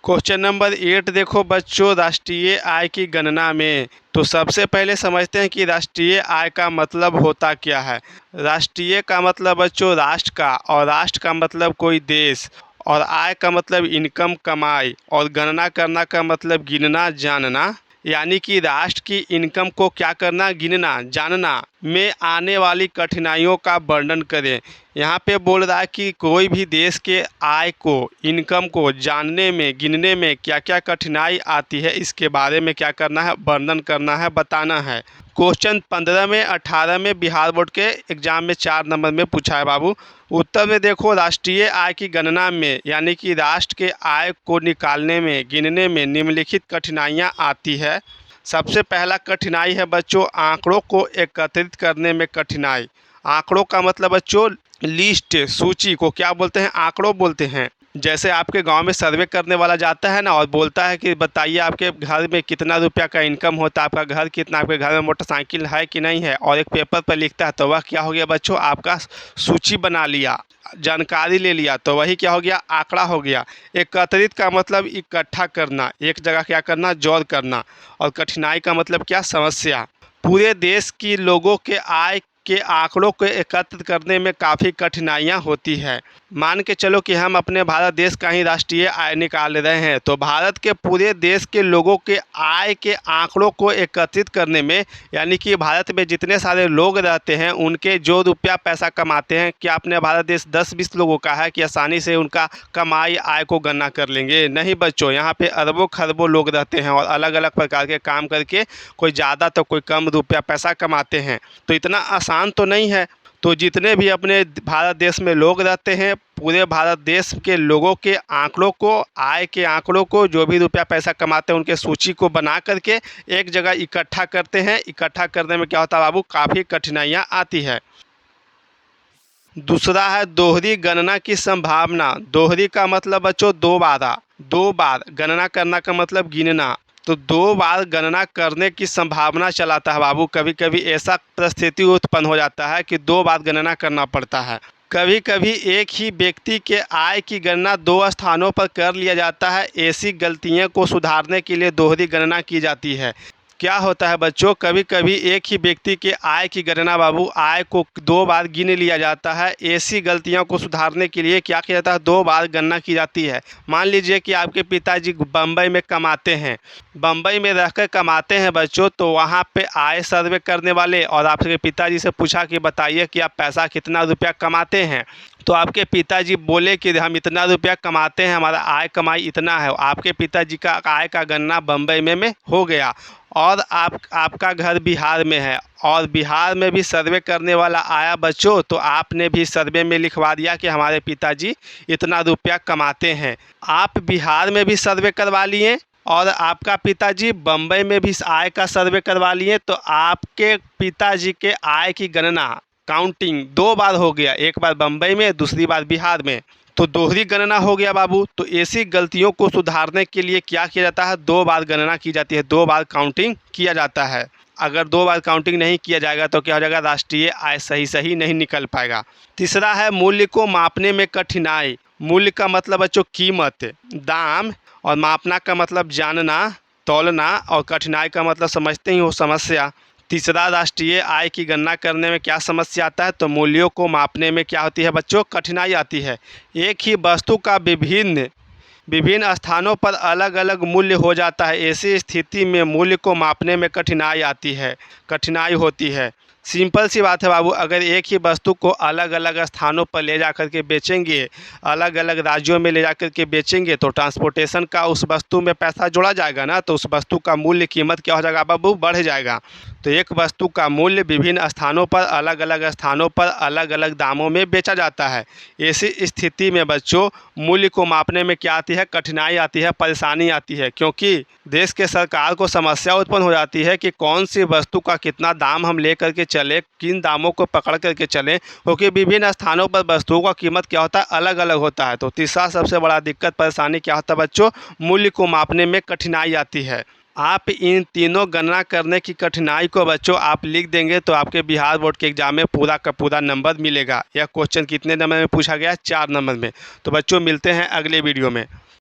Question number 8 देखो बच्चों, राष्ट्रीय आय की गणना में। तो सबसे पहले समझते हैं कि राष्ट्रीय आय का मतलब होता क्या है। राष्ट्रीय का मतलब बच्चों राष्ट्र का, और राष्ट्र का मतलब कोई देश, और आय का मतलब इनकम कमाई, और गणना करना का मतलब गिनना जानना। यानी कि राष्ट्र की इनकम को क्या करना, गिनना जानना, में आने वाली कठिनाइयों का वर्णन करें। यहाँ पे बोल रहा है कि कोई भी देश के आय को, इनकम को जानने में, गिनने में क्या क्या कठिनाई आती है, इसके बारे में क्या करना है, वर्णन करना है, बताना है। क्वेश्चन 15 में, 18 में बिहार बोर्ड के एग्जाम में 4 नंबर में पूछा है बाबू। उत्तर में देखो, राष्ट्रीय आय की गणना में यानी कि राष्ट्र के आय को निकालने में, गिनने में निम्नलिखित कठिनाइयाँ आती है। सबसे पहला कठिनाई है बच्चों आंकड़ों को एकत्रित करने में कठिनाई। आंकड़ों का मतलब बच्चों लिस्ट, सूची को क्या बोलते हैं, आंकड़ों बोलते हैं। जैसे आपके गांव में सर्वे करने वाला जाता है ना, और बोलता है कि बताइए आपके घर में कितना रुपया का इनकम होता है, आपका घर कितना, आपके घर में मोटरसाइकिल है कि नहीं है, और एक पेपर पर लिखता है, तो वह क्या हो गया बच्चों, आपका सूची बना लिया, जानकारी ले लिया, तो वही क्या हो गया, आंकड़ा हो गया। एकत्रित का मतलब इकट्ठा करना, एक जगह क्या करना, जोड़ करना। और कठिनाई का मतलब क्या, समस्या। पूरे देश की लोगों के आय के आंकड़ों को एकत्र करने में काफ़ी कठिनाइयाँ होती है। मान के चलो कि हम अपने भारत देश का ही राष्ट्रीय आय निकाल रहे हैं, तो भारत के पूरे देश के लोगों के आय के आंकड़ों को एकत्रित करने में, यानी कि भारत में जितने सारे लोग रहते हैं उनके जो रुपया पैसा कमाते हैं, क्या अपने भारत देश 10-20 लोगों का है कि आसानी से उनका कमाई आय को गणना कर लेंगे? नहीं बच्चों, यहाँ पे अरबों खरबों लोग रहते हैं और अलग अलग प्रकार के काम करके कोई ज़्यादा तो कोई कम रुपया पैसा कमाते हैं, तो इतना आसान तो नहीं है। तो जितने भी अपने भारत देश में लोग रहते हैं, पूरे भारत देश के लोगों के आंकड़ों को, आय के आंकड़ों को, जो भी रुपया पैसा कमाते हैं उनके सूची को बना करके एक जगह इकट्ठा करते हैं। इकट्ठा करने में क्या होता है बाबू, काफ़ी कठिनाइयाँ आती है। दूसरा है दोहरी गणना की संभावना। दोहरी का मतलब बच्चों दो बार गणना करना का मतलब गिनना, तो 2 बार गणना करने की संभावना चलाता है बाबू। कभी कभी ऐसा परिस्थिति उत्पन्न हो जाता है कि 2 बार गणना करना पड़ता है। कभी कभी एक ही व्यक्ति के आय की गणना 2 स्थानों पर कर लिया जाता है। ऐसी गलतियों को सुधारने के लिए दोहरी गणना की जाती है। क्या होता है बच्चों, कभी कभी एक ही व्यक्ति के आय की गणना बाबू, आय को 2 बार गिन लिया जाता है। ऐसी गलतियों को सुधारने के लिए क्या किया जाता है, 2 बार गणना की जाती है। मान लीजिए कि आपके पिताजी बम्बई में कमाते हैं, बम्बई में रहकर कमाते हैं बच्चों, तो वहाँ पे आय सर्वे करने वाले और आपके पिताजी से पूछा कि बताइए कि आप पैसा कितना रुपया कमाते हैं, तो आपके पिताजी बोले कि हम इतना रुपया कमाते हैं, हमारा आय कमाई इतना है। आपके पिताजी का आय का गणना बम्बई में हो गया, और आपका घर बिहार में है, और बिहार में भी सर्वे करने वाला आया बच्चों, तो आपने भी सर्वे में लिखवा दिया कि हमारे पिताजी इतना रुपया कमाते हैं। आप बिहार में भी सर्वे करवा लिए और आपका पिताजी बम्बई में भी आय का सर्वे करवा लिए, तो आपके पिताजी के आय की गणना, काउंटिंग 2 बार हो गया, एक बार बम्बई में, दूसरी बार बिहार में, तो दोहरी गणना हो गया बाबू। तो ऐसी गलतियों को सुधारने के लिए क्या किया जाता है, 2 बार गणना की जाती है, 2 बार काउंटिंग किया जाता है। अगर 2 बार काउंटिंग नहीं किया जाएगा तो क्या हो जाएगा, राष्ट्रीय आय सही नहीं निकल पाएगा। तीसरा है मूल्य को मापने में कठिनाई। मूल्य का मतलब बच्चों कीमत, दाम, और मापना का मतलब जानना, तौलना, और कठिनाई का मतलब समझते ही हो, समस्या। तीसरा, राष्ट्रीय आय की गणना करने में क्या समस्या आता है, तो मूल्यों को मापने में क्या होती है बच्चों, कठिनाई आती है। एक ही वस्तु का विभिन्न स्थानों पर अलग अलग मूल्य हो जाता है। ऐसी स्थिति में मूल्य को मापने में कठिनाई होती है। सिंपल सी बात है बाबू, अगर एक ही वस्तु को अलग अलग स्थानों पर ले जा कर के बेचेंगे, अलग अलग राज्यों में ले जा कर के बेचेंगे, तो ट्रांसपोर्टेशन का उस वस्तु में पैसा जोड़ा जाएगा ना, तो उस वस्तु का मूल्य, कीमत क्या हो जाएगा बाबू, बढ़ जाएगा। तो एक वस्तु का मूल्य विभिन्न स्थानों पर, अलग अलग स्थानों पर अलग अलग दामों में बेचा जाता है। ऐसी स्थिति में बच्चों मूल्य को मापने में क्या आती है, कठिनाई आती है, परेशानी आती है, क्योंकि देश के सरकार को समस्या उत्पन्न हो जाती है कि कौन सी वस्तु का कितना दाम हम ले करके चले, किन दामों को पकड़ करके चलें, क्योंकि विभिन्न स्थानों पर वस्तुओं का कीमत क्या होता है, अलग अलग होता है। तो तीसरा सबसे बड़ा दिक्कत, परेशानी क्या होता है बच्चों, मूल्य को मापने में कठिनाई आती है। आप इन तीनों गणना करने की कठिनाई को बच्चों आप लिख देंगे तो आपके बिहार बोर्ड के एग्जाम में पूरा का पूरा नंबर मिलेगा। यह क्वेश्चन कितने नंबर में पूछा गया है, 4 नंबर में। तो बच्चों मिलते हैं अगले वीडियो में।